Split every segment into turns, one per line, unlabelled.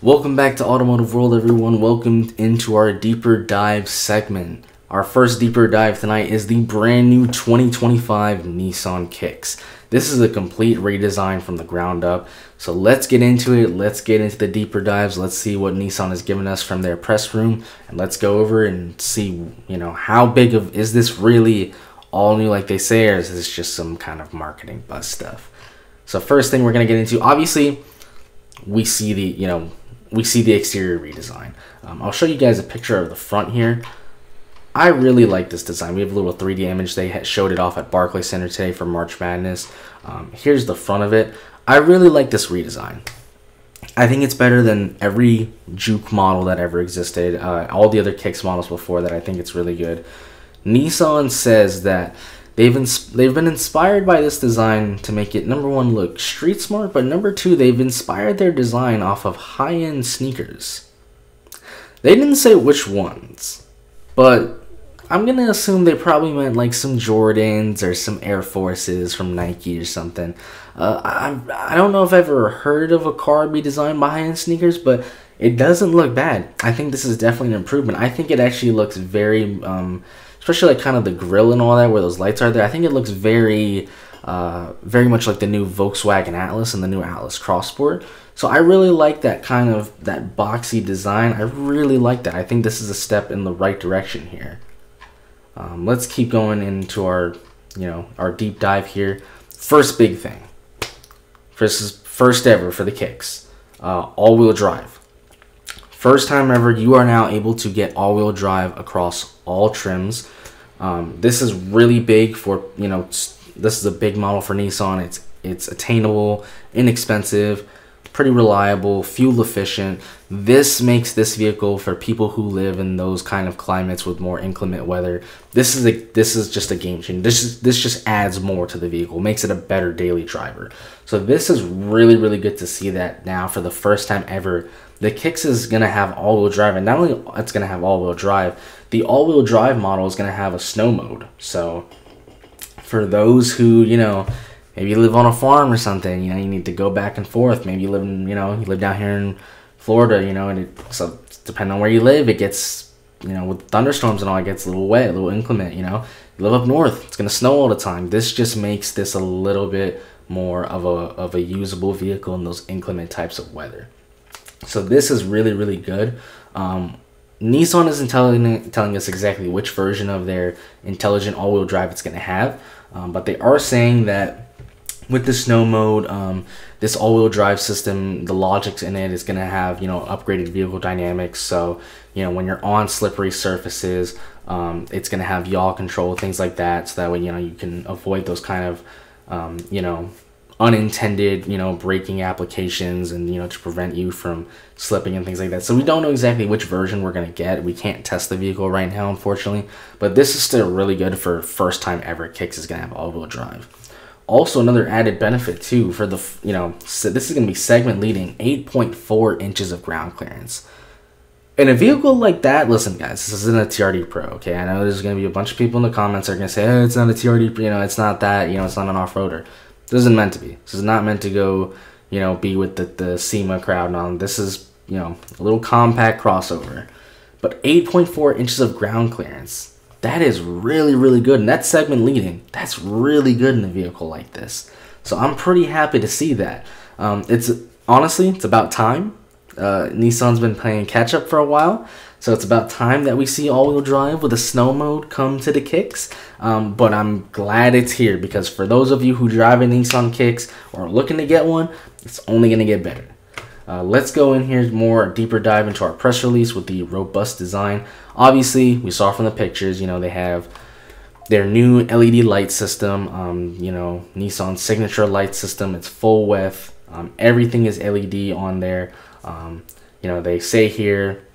Welcome back to Automotive World, everyone. Welcome into our deeper dive segment. Our first deeper dive tonight is the brand new 2025 Nissan Kicks. This is a complete redesign from the ground up. So let's get into it. Let's get into the deeper dives. Let's see what Nissan has given us from their press room, and let's go over and see, how big of is this really all new like they say, or is this just some kind of marketing buzz stuff? So first thing we're gonna get into, obviously, we see the exterior redesign. I'll show you guys a picture of the front here. I really like this design. We have a little 3D image. They showed it off at Barclays Center today for March Madness. Here's the front of it. I really like this redesign. I think it's better than every Juke model that ever existed. All the other Kicks models before that, I think it's really good. Nissan says that they've been inspired by this design to make it, number one, look street smart, but number two, they've inspired their design off of high-end sneakers. They didn't say which ones, but I'm gonna assume they probably meant like some Jordans or some Air Forces from Nike or something. I don't know if I've ever heard of a car be designed by high-end sneakers, but it doesn't look bad. I think this is definitely an improvement. I think it actually looks very especially like kind of the grill and all that, where those lights are there. I think it looks very much like the new Volkswagen Atlas and the new Atlas Cross Sport. So I really like that kind of that boxy design. I really like that. I think this is a step in the right direction here. Let's keep going into our deep dive here. First big thing. This is first ever for the Kicks. All-wheel drive. First time ever, you are now able to get all-wheel drive across all trims. This is really big for, this is a big model for Nissan. It's attainable, inexpensive, pretty reliable, fuel efficient. This makes this vehicle for people who live in those kind of climates with more inclement weather. This is just a game changer. This just adds more to the vehicle, makes it a better daily driver. So this is really, really good to see that now for the first time ever. The Kicks is going to have all-wheel drive, and not only it's going to have all-wheel drive, the all-wheel drive model is going to have a snow mode. So for those who, maybe you live on a farm or something, you need to go back and forth. Maybe you live in, you live down here in Florida, and so depending on where you live, it gets, with thunderstorms and all, it gets a little wet, a little inclement, You live up north, it's going to snow all the time. This just makes this a little bit more of a usable vehicle in those inclement types of weather. So this is really, really good. Nissan isn't telling us exactly which version of their intelligent all-wheel drive it's going to have, but they are saying that with the snow mode, this all-wheel drive system, the logic in it is going to have, upgraded vehicle dynamics. So, when you're on slippery surfaces, it's going to have yaw control, things like that. So that way, you can avoid those kind of, unintended, braking applications, and, to prevent you from slipping and things like that. So we don't know exactly which version we're going to get. We can't test the vehicle right now, unfortunately, but this is still really good for first time ever Kicks is going to have all-wheel drive. Also, another added benefit too for the, so this is going to be segment leading 8.4 inches of ground clearance. In a vehicle like that, listen guys, this isn't a TRD Pro, okay? I know there's going to be a bunch of people in the comments that are going to say, hey, it's not a TRD, it's not that, it's not an off-roader. This isn't meant to be. This is not meant to go, be with the SEMA crowd and all. This is, a little compact crossover. But 8.4 inches of ground clearance, that is really, really good. And that's segment leading. That's really good in a vehicle like this. So I'm pretty happy to see that. Honestly, it's about time. Nissan's been playing catch up for a while. So it's about time that we see all-wheel drive with a snow mode come to the Kicks. But I'm glad it's here, because for those of you who drive a Nissan Kicks or are looking to get one, it's only going to get better. Let's go in here more deeper dive into our press release with the robust design. Obviously, we saw from the pictures, they have their new LED light system, Nissan signature light system. It's full width. Everything is LED on there. They say here,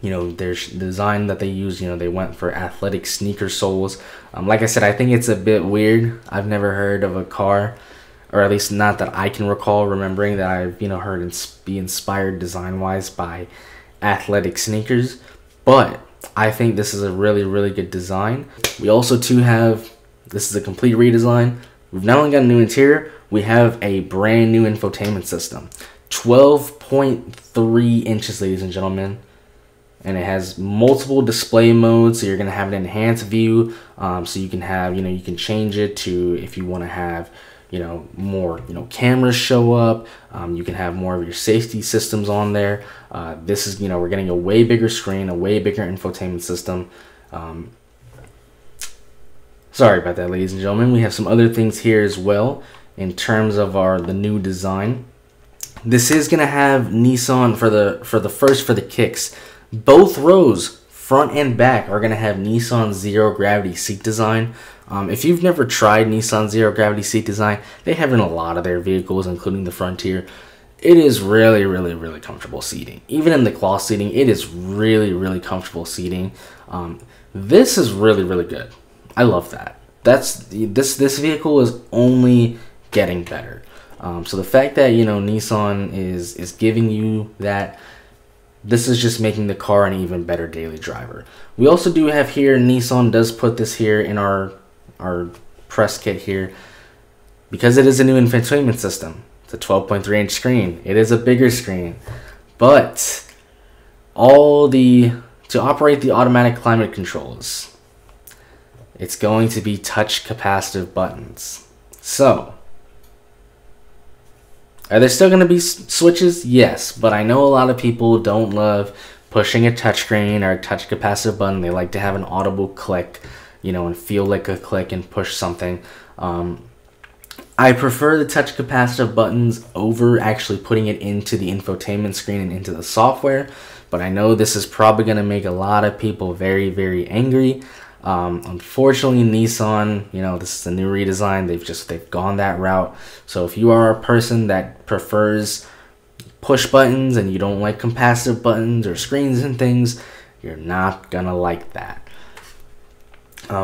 their design that they use, they went for athletic sneaker soles. Like I said, I think it's a bit weird. I've never heard of a car, or at least not that I can recall remembering, that I've, heard be inspired design-wise by athletic sneakers. But I think this is a really, really good design. We also, too, have, this is a complete redesign. We've not only got a new interior, we have a brand new infotainment system. 12.3 3 inches, ladies and gentlemen. And it has multiple display modes, so you're going to have an enhanced view, so you can have, you can change it to, if you want to have, more, cameras show up. You can have more of your safety systems on there. This is, we're getting a way bigger screen, a way bigger infotainment system. Sorry about that, ladies and gentlemen. We have some other things here as well in terms of the new design. This is going to have Nissan for the Kicks. Both rows, front and back, are going to have Nissan Zero Gravity seat design. If you've never tried Nissan Zero Gravity seat design, they have in a lot of their vehicles, including the Frontier. It is really, really, really comfortable seating. Even in the cloth seating, it is really, really comfortable seating. This is really, really good. I love that. This vehicle is only getting better. So the fact that Nissan is giving you that, this is just making the car an even better daily driver. We also do have here, Nissan does put this here in our press kit here, because it is a new infotainment system. It's a 12.3-inch screen. It is a bigger screen, but to operate the automatic climate controls, it's going to be touch capacitive buttons. So are there still going to be switches? Yes, but I know a lot of people don't love pushing a touchscreen or a touch capacitive button. They like to have an audible click, and feel like a click and push something. I prefer the touch capacitive buttons over actually putting it into the infotainment screen and into the software, but I know this is probably going to make a lot of people very, very angry. Unfortunately, Nissan, this is a new redesign. They've gone that route. So if you are a person that prefers push buttons and you don't like capacitive buttons or screens and things, you're not gonna like that.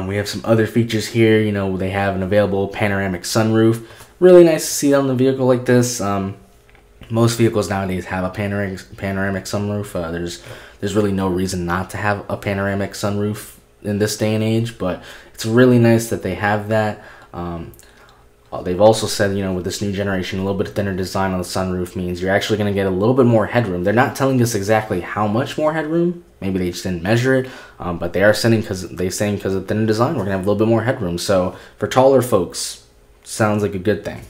We have some other features here. They have an available panoramic sunroof. Really nice to see it on the vehicle like this. Most vehicles nowadays have a panoramic sunroof. There's really no reason not to have a panoramic sunroof in this day and age, but it's really nice that they have that. They've also said, with this new generation, a little bit thinner design on the sunroof means you're actually going to get a little bit more headroom. They're not telling us exactly how much more headroom. Maybe they just didn't measure it, but they are saying because of thinner design, we're going to have a little bit more headroom. So for taller folks, sounds like a good thing.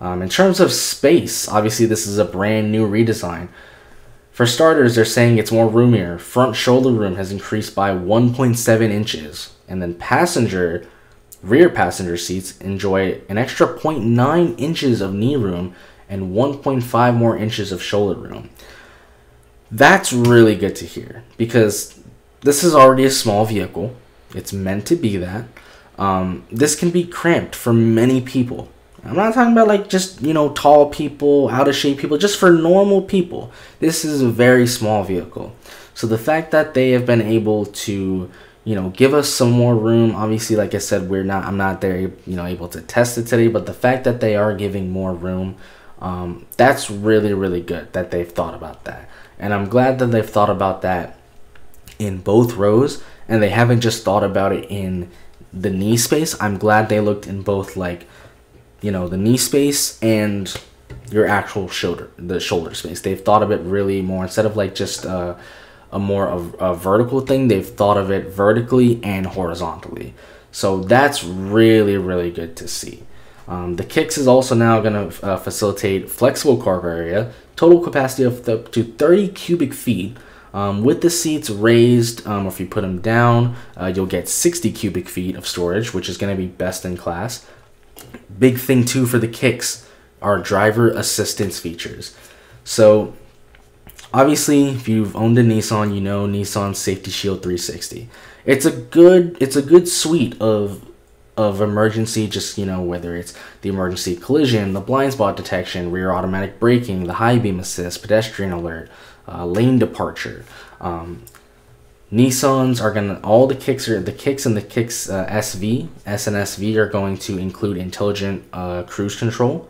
In terms of space, obviously this is a brand new redesign. For starters, they're saying it's more roomier. Front shoulder room has increased by 1.7 inches. And then rear passenger seats enjoy an extra 0.9 inches of knee room and 1.5 more inches of shoulder room. That's really good to hear, because this is already a small vehicle. It's meant to be that. This can be cramped for many people. I'm not talking about like just, tall people, out of shape people, just for normal people. This is a very small vehicle. So the fact that they have been able to, give us some more room, obviously, like I said, I'm not there, able to test it today, but the fact that they are giving more room, that's really, really good that they've thought about that. And I'm glad that they've thought about that in both rows, and they haven't just thought about it in the knee space. I'm glad they looked in both, like, the knee space and your actual shoulder space. They've thought of it really more, instead of like just a vertical thing, they've thought of it vertically and horizontally. So that's really, really good to see. The Kicks is also now going to facilitate flexible cargo area, total capacity of up to 30 cubic feet. With the seats raised, if you put them down, you'll get 60 cubic feet of storage, which is going to be best in class. Big thing too for the Kicks are driver assistance features. So obviously, if you've owned a Nissan, you know Nissan Safety Shield 360. It's a good suite of emergency, just whether it's the emergency collision, the blind spot detection, rear automatic braking, the high beam assist, pedestrian alert, lane departure. Nissans are gonna, all the Kicks and the Kicks SV, S and SV are going to include intelligent cruise control.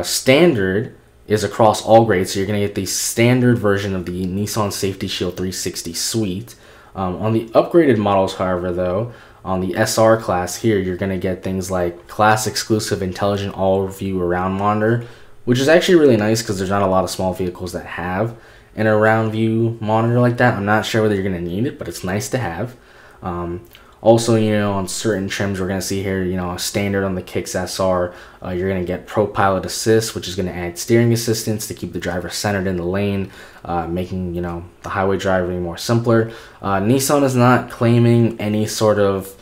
Standard is across all grades, so you're gonna get the standard version of the Nissan Safety Shield 360 suite. On the upgraded models, however, though, on the SR class here, you're gonna get things like class exclusive intelligent all view around monitor, which is actually really nice because there's not a lot of small vehicles that have an around view monitor like that. I'm not sure whether you're going to need it, but it's nice to have. Also, you know, on certain trims, we're going to see here, you know, a standard on the Kicks SR, you're going to get Pro Pilot Assist, which is going to add steering assistance to keep the driver centered in the lane, making, you know, the highway driving more simpler. Nissan is not claiming any sort of,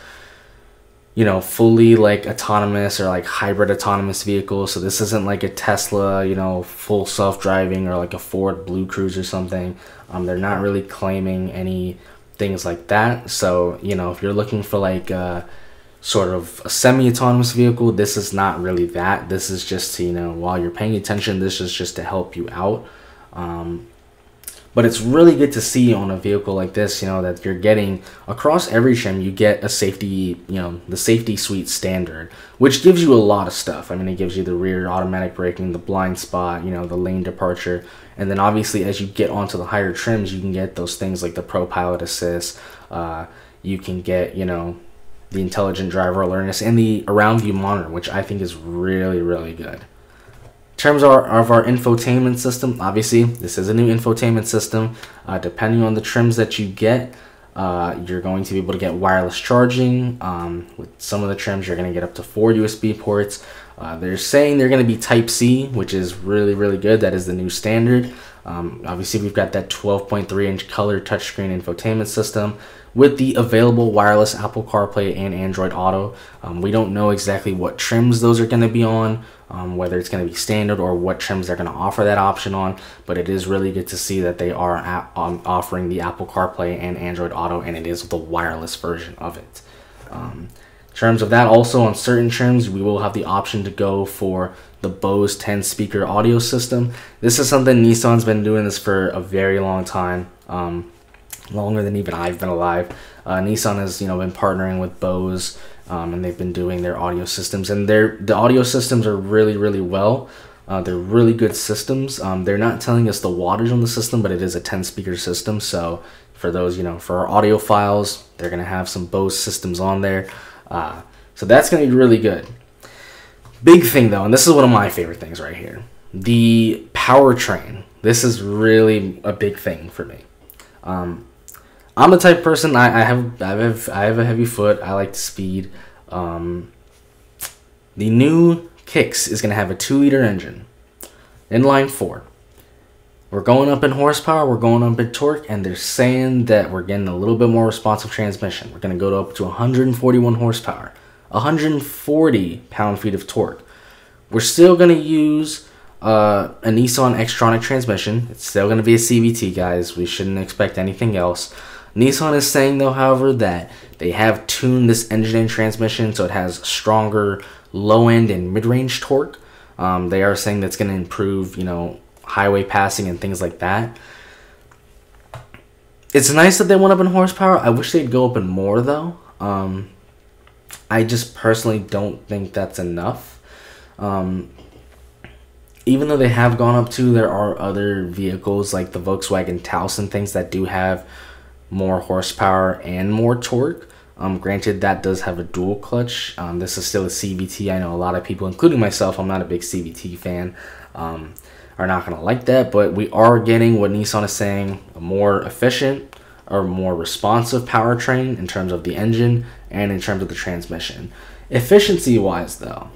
you know, fully like autonomous or like hybrid autonomous vehicle. So this isn't like a Tesla, you know, full self-driving, or like a Ford Blue Cruise or something. They're not really claiming any things like that. So, you know, if you're looking for like sort of a semi-autonomous vehicle, this is not really that. This is just to, you know, while you're paying attention, this is just to help you out. But it's really good to see on a vehicle like this, you know, that you're getting across every trim, you get a safety, you know, the safety suite standard, which gives you a lot of stuff. I mean, it gives you the rear automatic braking, the blind spot, you know, the lane departure. And then obviously as you get onto the higher trims, you can get those things like the Pro Pilot Assist. You can get, you know, the intelligent driver alertness and the around view monitor, which I think is really, really good. In terms of our infotainment system, obviously this is a new infotainment system. Depending on the trims that you get, you're going to be able to get wireless charging. With some of the trims, you're going to get up to 4 USB ports. They're saying they're going to be Type C, which is really, really good. That is the new standard. Obviously, we've got that 12.3-inch color touchscreen infotainment system with the available wireless Apple CarPlay and Android Auto. We don't know exactly what trims those are going to be on, whether it's going to be standard or what trims they're going to offer that option on, but it is really good to see that they are offering the Apple CarPlay and Android Auto, and it is the wireless version of it. In terms of that, also on certain trims, we will have the option to go for the Bose 10 speaker audio system. This is something Nissan's been doing this for a very long time, longer than even I've been alive. Nissan has, you know, been partnering with Bose, and they've been doing their audio systems, and the audio systems are really, really well. They're really good systems. They're not telling us the wattage on the system, but it is a 10 speaker system. So for those, you know, for our audiophiles, they're gonna have some Bose systems on there. So that's gonna be really good. Big thing though, and this is one of my favorite things right here, the powertrain. This is really a big thing for me. I'm the type of person, I have a heavy foot. I like to speed. The new Kicks is gonna have a 2-liter engine, inline 4. We're going up in horsepower, we're going up in torque, and they're saying that we're getting a little bit more responsive transmission. We're gonna go up to 141 horsepower, 140 pound-feet of torque. We're still gonna use a Nissan Xtronic transmission. It's still gonna be a CVT, guys. We shouldn't expect anything else. Nissan is saying, though, however, that they have tuned this engine and transmission so it has stronger low-end and mid-range torque. They are saying that's going to improve, you know, highway passing and things like that. It's nice that they went up in horsepower. I wish they'd go up in more, though. I just personally don't think that's enough. Even though they have gone up to, there are other vehicles like the Volkswagen Taos and things that do have more horsepower and more torque. Granted, that does have a dual clutch. This is still a CVT. I know a lot of people, including myself, I'm not a big CVT fan, are not going to like that, but we are getting what Nissan is saying, a more efficient or more responsive powertrain in terms of the engine and in terms of the transmission. Efficiency-wise, though,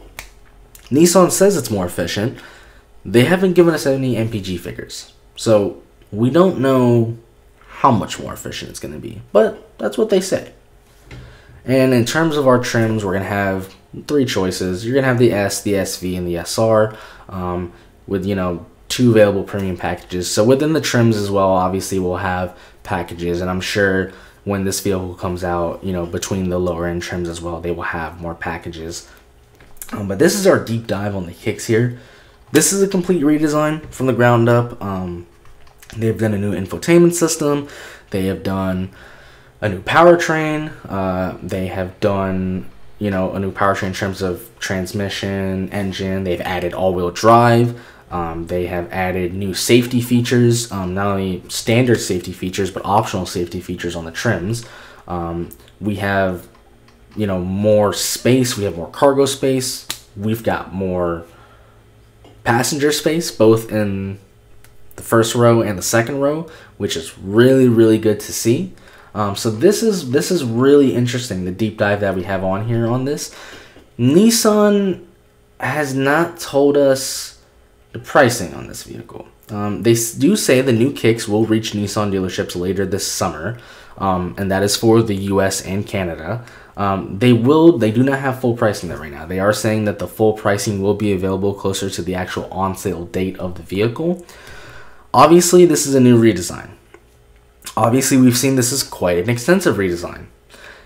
Nissan says it's more efficient. They haven't given us any MPG figures, so we don't know how much more efficient it's going to be, but that's what they say. And in terms of our trims, we're going to have 3 choices. You're going to have the S, the SV, and the SR, with, you know, 2 available premium packages. So within the trims as well, obviously we'll have packages, and I'm sure when this vehicle comes out, you know, between the lower end trims as well, they will have more packages. But this is our deep dive on the Kicks here. This is a complete redesign from the ground up. They've done a new infotainment system. They have done a new powertrain. They have done, you know, a new powertrain in terms of transmission, engine. They've added all-wheel drive. They have added new safety features, not only standard safety features, but optional safety features on the trims. We have, you know, more space. We have more cargo space. We've got more passenger space, both in the first row and the second row, which is really, really good to see. So this is really interesting, the deep dive that we have on here on this. Nissan has not told us the pricing on this vehicle. They do say the new Kicks will reach Nissan dealerships later this summer, and that is for the US and Canada. They do not have full pricing there right now. They are saying that the full pricing will be available closer to the actual on-sale date of the vehicle. Obviously, this is a new redesign. Obviously, we've seen this is quite an extensive redesign.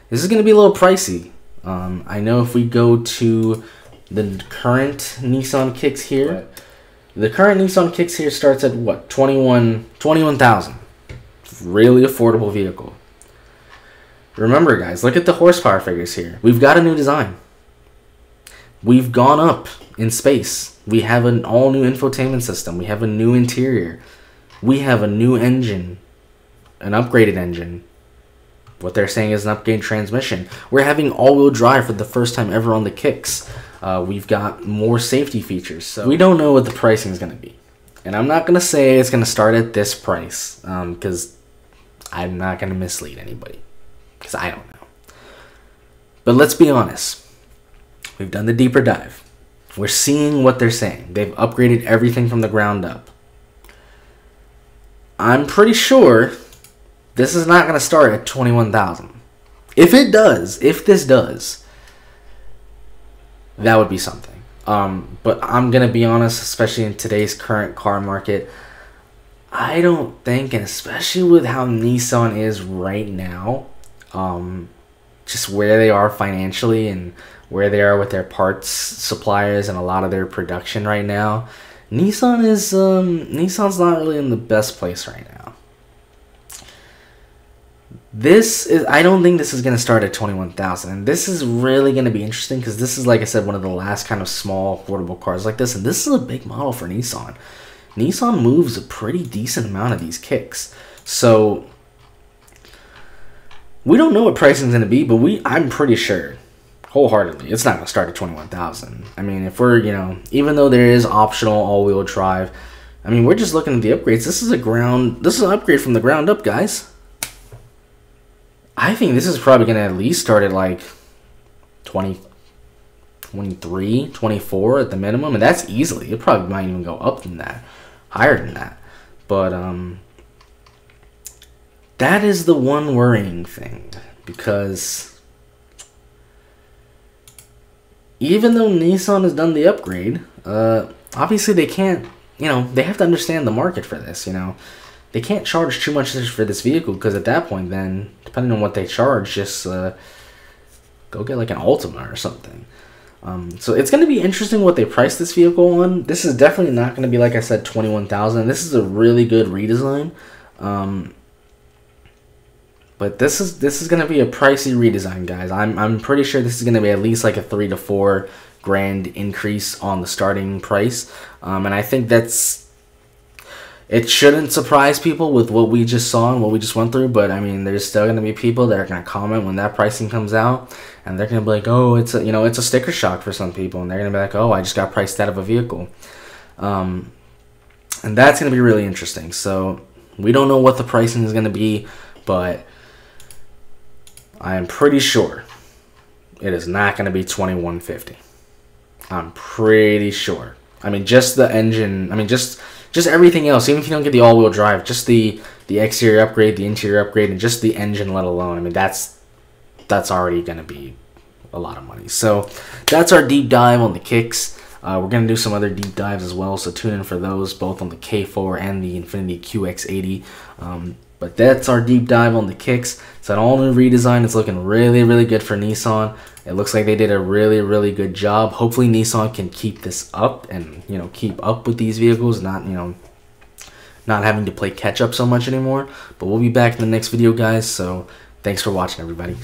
This is going to be a little pricey. I know if we go to the current Nissan Kicks here, right. The current Nissan Kicks here starts at what, 21,000. Really affordable vehicle. Remember, guys, look at the horsepower figures here. We've got a new design. We've gone up in space. We have an all-new infotainment system. We have a new interior. We have a new engine, an upgraded engine. What they're saying is an upgraded transmission. We're having all-wheel drive for the first time ever on the Kicks. We've got more safety features. So we don't know what the pricing is going to be. And I'm not going to say it's going to start at this price, because I'm not going to mislead anybody, because I don't know. But let's be honest. We've done the deeper dive. We're seeing what they're saying. They've upgraded everything from the ground up. I'm pretty sure this is not going to start at 21,000. If it does, if this does, that would be something. But I'm going to be honest, especially in today's current car market, I don't think, and especially with how Nissan is right now, just where they are financially and where they are with their parts suppliers and a lot of their production right now, Nissan's not really in the best place right now. I don't think this is going to start at 21,000, and this is really going to be interesting because this is, like I said, one of the last kind of small affordable cars like this, and this is a big model for Nissan. Nissan moves a pretty decent amount of these Kicks, so we don't know what pricing is going to be, but I'm pretty sure, wholeheartedly, it's not going to start at 21,000. I mean, if we're, even though there is optional all-wheel drive, I mean, we're just looking at the upgrades. This is an upgrade from the ground up, guys. I think this is probably going to at least start at like 20, 23, 24 at the minimum, and that's easily. It probably might even go up than that, higher than that. But that is the one worrying thing, because even though Nissan has done the upgrade, obviously they can't, they have to understand the market for this, They can't charge too much for this vehicle, because at that point then, depending on what they charge, just go get like an Ultima or something. So it's going to be interesting what they price this vehicle on. This is definitely not going to be, like I said, 21,000. This is a really good redesign. But this is going to be a pricey redesign, guys. I'm pretty sure this is going to be at least like a $3 to $4 grand increase on the starting price. And I think it shouldn't surprise people with what we just saw and what we just went through, but I mean, there's still going to be people that are going to comment when that pricing comes out, and they're going to be like, oh, it's a sticker shock for some people, and they're going to be like, oh, I just got priced out of a vehicle. And that's going to be really interesting. So we don't know what the pricing is going to be, but I am pretty sure it is not going to be $2,150. I'm pretty sure. I mean, just the engine, just everything else, even if you don't get the all-wheel drive, just the exterior upgrade, the interior upgrade, and just the engine let alone, I mean, that's already going to be a lot of money. So that's our deep dive on the Kicks. We're going to do some other deep dives as well, so tune in for those, both on the K4 and the Infiniti QX80. But that's our deep dive on the Kicks. It's an all-new redesign. It's looking really, really good for Nissan. It looks like they did a really, really good job. Hopefully Nissan can keep this up and, keep up with these vehicles, not having to play catch up so much anymore. But we'll be back in the next video, guys. So thanks for watching, everybody.